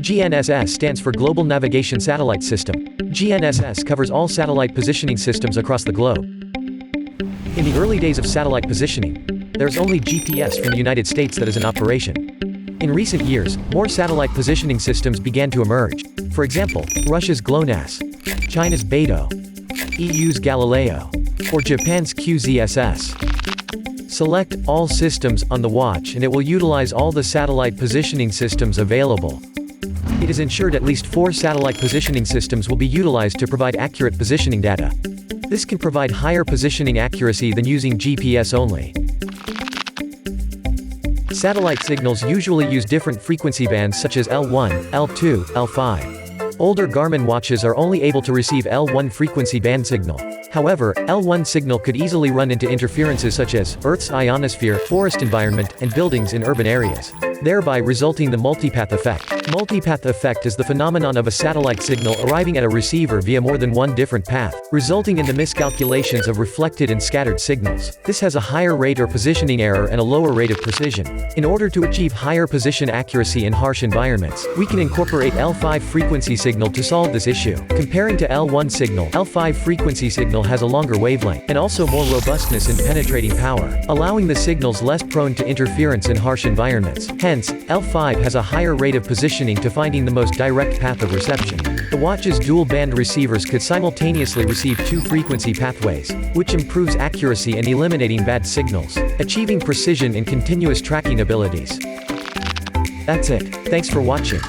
GNSS stands for Global Navigation Satellite System. GNSS covers all satellite positioning systems across the globe. In the early days of satellite positioning, there's only GPS from the United States that is in operation. In recent years, more satellite positioning systems began to emerge. For example, Russia's GLONASS, China's Beidou, EU's Galileo, or Japan's QZSS. Select All Systems on the watch and it will utilize all the satellite positioning systems available. It is ensured at least 4 satellite positioning systems will be utilized to provide accurate positioning data. This can provide higher positioning accuracy than using GPS only. Satellite signals usually use different frequency bands such as L1, L2, L5. Older Garmin watches are only able to receive L1 frequency band signal. However, L1 signal could easily run into interferences such as Earth's ionosphere, forest environment, and buildings in urban areas, thereby resulting the multipath effect. Multipath effect is the phenomenon of a satellite signal arriving at a receiver via more than one different path, resulting in the miscalculations of reflected and scattered signals. This has a higher rate or positioning error and a lower rate of precision. In order to achieve higher position accuracy in harsh environments, we can incorporate L5 frequency signal to solve this issue. Comparing to L1 signal, L5 frequency signal has a longer wavelength, and also more robustness in penetrating power, allowing the signals less prone to interference in harsh environments. Hence, L5 has a higher rate of positioning to finding the most direct path of reception. The watch's dual-band receivers could simultaneously receive 2 frequency pathways, which improves accuracy and eliminating bad signals, achieving precision and continuous tracking abilities. That's it. Thanks for watching.